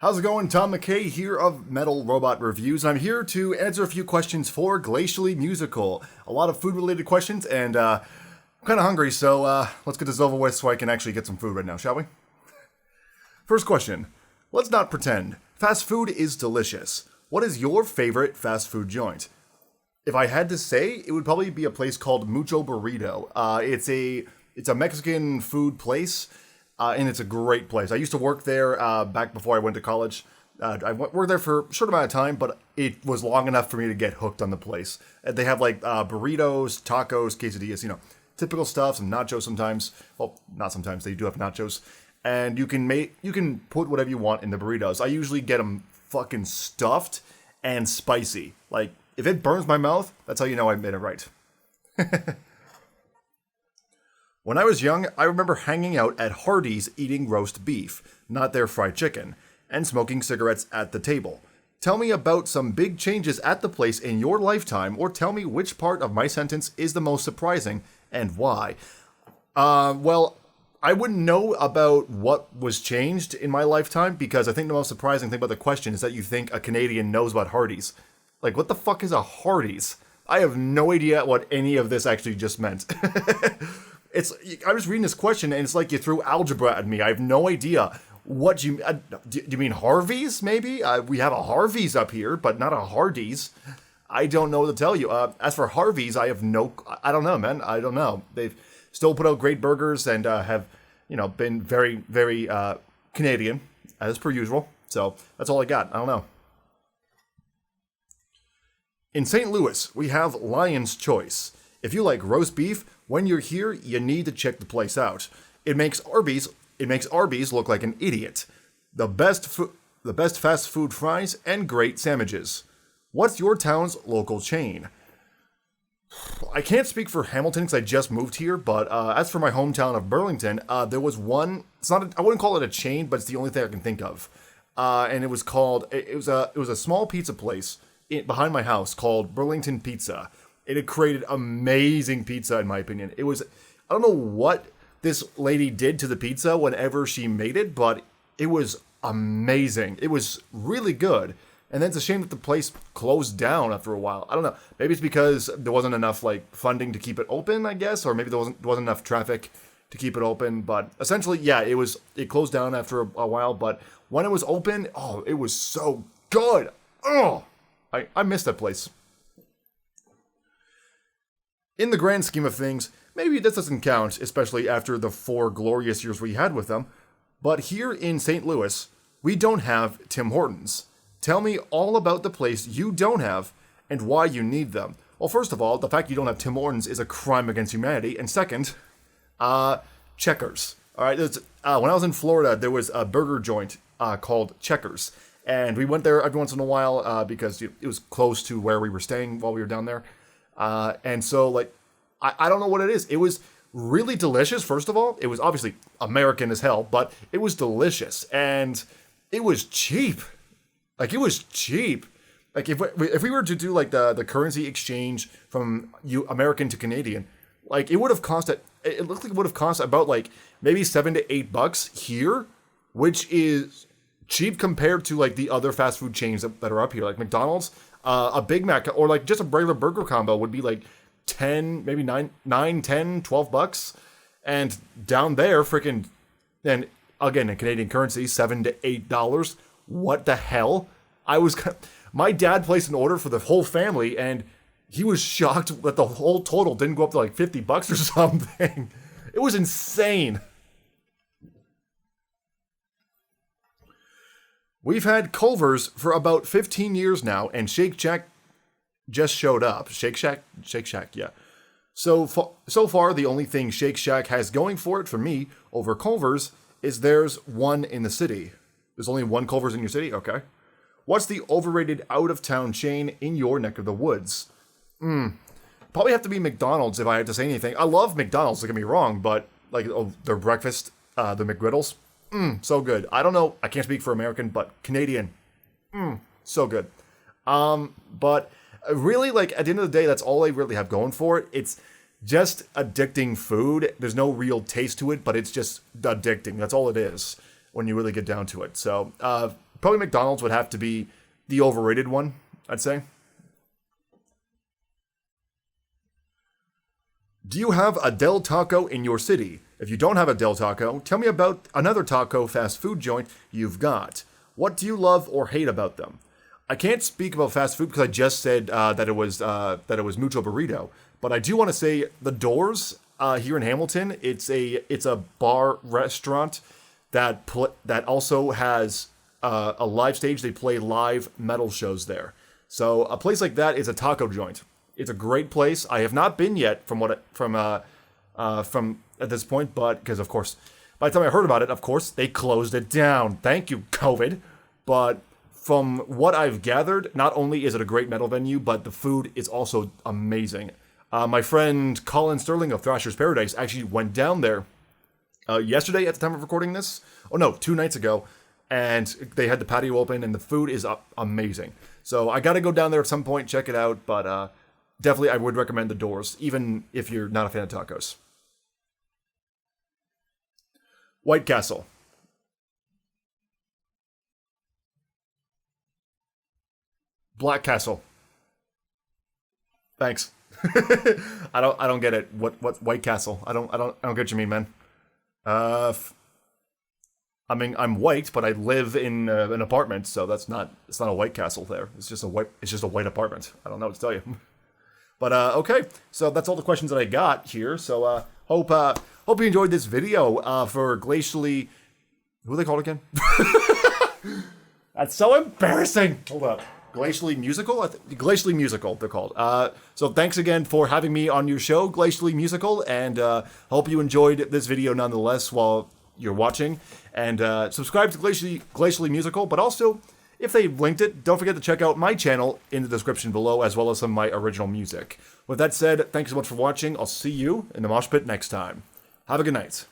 How's it going? Tom McKay here of Metal Robot Reviews. I'm here to answer a few questions for Glacially Musical. A lot of food-related questions, and I'm kind of hungry, so let's get this over with so I can actually get some food right now, shall we? First question. Let's not pretend. Fast food is delicious. What is your favorite fast food joint? If I had to say, it would probably be a place called Mucho Burrito. It's a Mexican food place. And it's a great place. I used to work there back before I went to college. I worked there for a short amount of time, but it was long enough for me to get hooked on the place. They have like burritos, tacos, quesadillas, typical stuff, some nachos sometimes. Well, not sometimes. They do have nachos. And you can put whatever you want in the burritos. I usually get them fucking stuffed and spicy. Like, if it burns my mouth, that's how you know I made it right. When I was young, I remember hanging out at Hardees eating roast beef, not their fried chicken, and smoking cigarettes at the table. Tell me about some big changes at the place in your lifetime, or tell me which part of my sentence is the most surprising, and why. Well, I wouldn't know about what was changed in my lifetime, because I think the most surprising thing about the question is that you think a Canadian knows about Hardees. Like, what the fuck is a Hardees? I have no idea what any of this actually just meant. I was reading this question and it's like you threw algebra at me. I have no idea what you do. You mean Harvey's? Maybe we have a Harvey's up here, but not a Hardees. I don't know what to tell you. As for Harvey's, I don't know, man. I don't know. They've still put out great burgers and have been very, very Canadian as per usual. So that's all I got. I don't know. In St. Louis, we have Lion's Choice. If you like roast beef, when you're here, you need to check the place out. It makes Arby's look like an idiot. The best fast food fries and great sandwiches. What's your town's local chain? I can't speak for Hamilton because I just moved here, but as for my hometown of Burlington, there was one. I wouldn't call it a chain, but it's the only thing I can think of. And it was called. It was a small pizza place behind my house called Burlington Pizza. It had created amazing pizza, in my opinion. I don't know what this lady did to the pizza whenever she made it, but it was amazing. It was really good. And then it's a shame that the place closed down after a while. I don't know. Maybe it's because there wasn't enough funding to keep it open, I guess, or maybe there wasn't enough traffic to keep it open. But essentially, yeah, it closed down after a while. But when it was open, oh, it was so good. Oh, I missed that place. In the grand scheme of things, maybe this doesn't count, especially after the 4 glorious years we had with them, but here in St. Louis, we don't have Tim Hortons. Tell me all about the place you don't have and why you need them. Well, first of all, the fact you don't have Tim Hortons is a crime against humanity, and second, Checkers. All right, when I was in Florida, there was a burger joint called Checkers, and we went there every once in a while because it was close to where we were staying while we were down there. And so, I don't know what it is. It was really delicious, first of all. It was obviously American as hell, but it was delicious. And it was cheap. It was cheap. If we were to do, the currency exchange from American to Canadian, it would have cost, it looked like it would have cost about, maybe $7 to $8 here, which is cheap compared to, the other fast food chains that are up here. Like McDonald's. A Big Mac or just a regular burger combo would be 10, maybe 9, 10, $12. And down there, then again, in Canadian currency, $7 to $8. What the hell? My dad placed an order for the whole family and he was shocked that the whole total didn't go up to $50 or something. It was insane. We've had Culver's for about 15 years now, and Shake Shack just showed up. Shake Shack, yeah. So far, the only thing Shake Shack has going for it for me over Culver's is there's one in the city. There's only one Culver's in your city? Okay. What's the overrated out-of-town chain in your neck of the woods? Probably have to be McDonald's if I had to say anything. I love McDonald's, don't get me wrong, but their breakfast, the McGriddles, so good. I don't know. I can't speak for American, but Canadian, so good. But really, at the end of the day, that's all I really have going for it. It's just addicting food. There's no real taste to it, but it's just addicting. That's all it is when you really get down to it. So probably McDonald's would have to be the overrated one, I'd say. Do you have a Del Taco in your city? If you don't have a Del Taco, tell me about another taco fast food joint you've got. What do you love or hate about them? I can't speak about fast food because I just said that it was Mucho Burrito, but I do want to say the Doors here in Hamilton. It's a bar restaurant that also has a live stage. They play live metal shows there. So a place like that is a taco joint. It's a great place. I have not been yet from at this point, but because of course, by the time I heard about it, of course they closed it down. Thank you, COVID. But from what I've gathered, not only is it a great metal venue, but the food is also amazing. My friend Colin Sterling of Thrasher's Paradise actually went down there yesterday at the time of recording this. Oh no, 2 nights ago. And they had the patio open, and the food is amazing. So I got to go down there at some point, check it out. But definitely I would recommend the Doors, even if you're not a fan of tacos. White Castle. Black Castle. Thanks. I don't get it. What White Castle? I don't get what you mean, man. I mean, I'm white, but I live in an apartment, so it's not a White Castle there. It's just a white apartment. I don't know what to tell you. But okay, so that's all the questions that I got here. So hope you enjoyed this video for Glacially. Who are they called again? That's so embarrassing. Hold up. Glacially Musical? Glacially Musical, they're called. So thanks again for having me on your show, Glacially Musical, and hope you enjoyed this video nonetheless while you're watching. And subscribe to Glacially Musical, but also, if they've linked it, don't forget to check out my channel in the description below, as well as some of my original music. With that said, thanks so much for watching. I'll see you in the mosh pit next time. Have a good night.